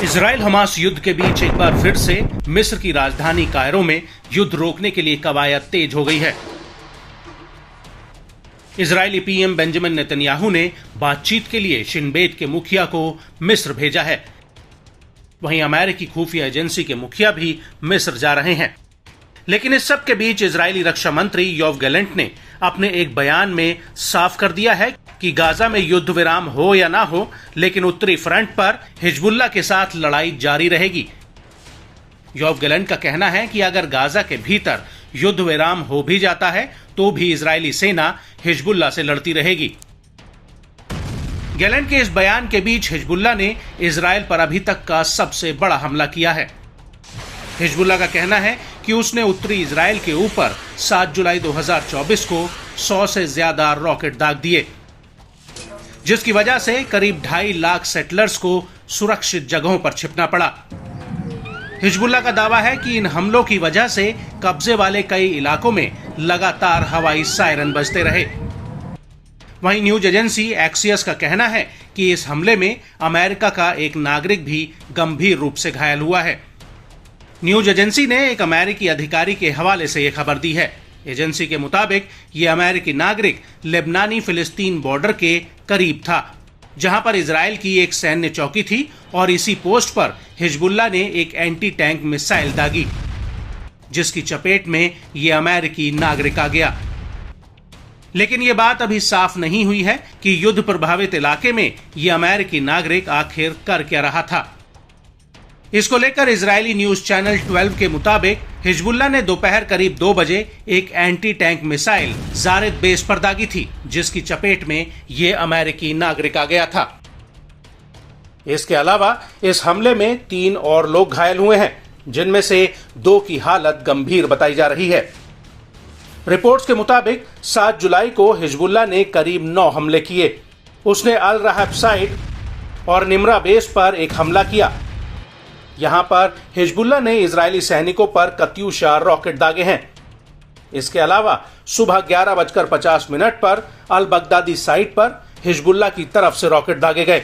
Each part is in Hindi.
इजराइल हमास युद्ध के बीच एक बार फिर से मिस्र की राजधानी कायरो में युद्ध रोकने के लिए कवायद तेज हो गई है। इजरायली पीएम बेंजामिन नेतन्याहू ने बातचीत के लिए शिन बेत के मुखिया को मिस्र भेजा है। वहीं अमेरिकी खुफिया एजेंसी के मुखिया भी मिस्र जा रहे हैं। लेकिन इस सब के बीच इजरायली रक्षा मंत्री योव गैलेंट ने अपने एक बयान में साफ कर दिया है कि गाजा में युद्ध विराम हो या ना हो, लेकिन उत्तरी फ्रंट पर हिजबुल्लाह के साथ लड़ाई जारी रहेगी। योव गैलेंट का कहना है कि अगर गाजा के भीतर युद्ध विराम हो भी जाता है तो भी इजरायली सेना हिजबुल्लाह से लड़ती रहेगी। गैलेंट के इस बयान के बीच हिजबुल्लाह ने इजरायल पर अभी तक का सबसे बड़ा हमला किया है। हिजबुल्लाह का कहना है कि उसने उत्तरी इजरायल के ऊपर 7 जुलाई 2024 को 100 से ज्यादा रॉकेट दाग दिए, जिसकी वजह से करीब 2.5 लाख सेटलर्स को सुरक्षित जगहों पर छिपना पड़ा। हिजबुल्लाह का दावा है कि इन हमलों की वजह से कब्जे वाले कई इलाकों में लगातार हवाई सायरन बजते रहे। वहीं न्यूज एजेंसी एक्सियस का कहना है कि इस हमले में अमेरिका का एक नागरिक भी गंभीर रूप से घायल हुआ है। न्यूज एजेंसी ने एक अमेरिकी अधिकारी के हवाले से यह खबर दी है। एजेंसी के मुताबिक ये अमेरिकी नागरिक लेबनानी फिलिस्तीन बॉर्डर के करीब था, जहां पर इजरायल की एक सैन्य चौकी थी और इसी पोस्ट पर हिजबुल्लाह ने एक एंटी टैंक मिसाइल दागी, जिसकी चपेट में ये अमेरिकी नागरिक आ गया। लेकिन ये बात अभी साफ नहीं हुई है कि युद्ध प्रभावित इलाके में ये अमेरिकी नागरिक आखिर कर क्या रहा था। इसको लेकर इजरायली न्यूज चैनल 12 के मुताबिक हिजबुल्लाह ने दोपहर करीब 2 बजे एक एंटी टैंक मिसाइल जारेद बेस पर दागी थी, जिसकी चपेट में ये अमेरिकी नागरिक आ गया था। इसके अलावा इस हमले में 3 और लोग घायल हुए हैं, जिनमें से 2 की हालत गंभीर बताई जा रही है। रिपोर्ट्स के मुताबिक 7 जुलाई को हिजबुल्लाह ने करीब 9 हमले किए। उसने अल रहब साइड और निमरा बेस पर एक हमला किया। यहां पर हिजबुल्लाह ने इजरायली सैनिकों पर कत्यूशा रॉकेट दागे हैं। इसके अलावा सुबह 11:50 पर अल बगदादी साइट पर हिजबुल्लाह की तरफ से रॉकेट दागे गए।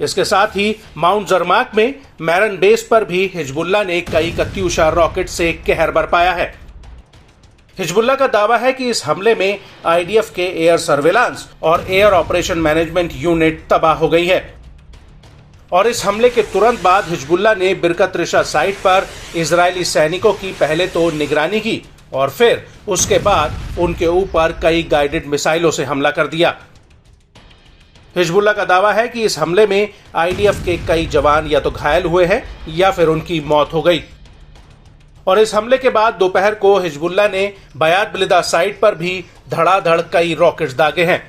इसके साथ ही माउंट जरमाक में मैरन बेस पर भी हिजबुल्लाह ने कई कत्यूशा रॉकेट से कहर बरपाया है। हिजबुल्लाह का दावा है कि इस हमले में आईडीएफ के एयर सर्वेलांस और एयर ऑपरेशन मैनेजमेंट यूनिट तबाह हो गई है। और इस हमले के तुरंत बाद हिजबुल्लाह ने बिरकत रिशा साइट पर इजरायली सैनिकों की पहले तो निगरानी की और फिर उसके बाद उनके ऊपर कई गाइडेड मिसाइलों से हमला कर दिया। हिजबुल्लाह का दावा है कि इस हमले में आईडीएफ के कई जवान या तो घायल हुए हैं या फिर उनकी मौत हो गई। और इस हमले के बाद दोपहर को हिजबुल्लाह ने बयात बिलिदा साइट पर भी धड़ाधड़ कई रॉकेट्स दागे हैं।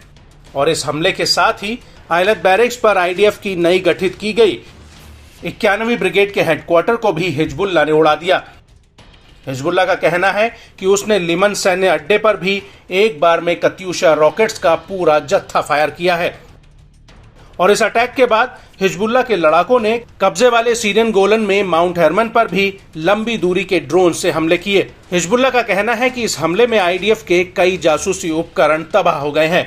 और इस हमले के साथ ही आयलत बैरिक्स पर आईडीएफ की नई गठित की गई 91वीं ब्रिगेड के हेडक्वार्टर को भी हिजबुल्लाह ने उड़ा दिया। हिजबुल्लाह का कहना है कि उसने लिमन सैन्य अड्डे पर भी एक बार में कत्यूशा रॉकेट्स का पूरा जत्था फायर किया है। और इस अटैक के बाद हिजबुल्लाह के लड़ाकों ने कब्जे वाले सीरियन गोलन में माउंट हेरमन पर भी लंबी दूरी के ड्रोन से हमले किए। हिजबुल्लाह का कहना है कि इस हमले में आईडीएफ के कई जासूसी उपकरण तबाह हो गए हैं।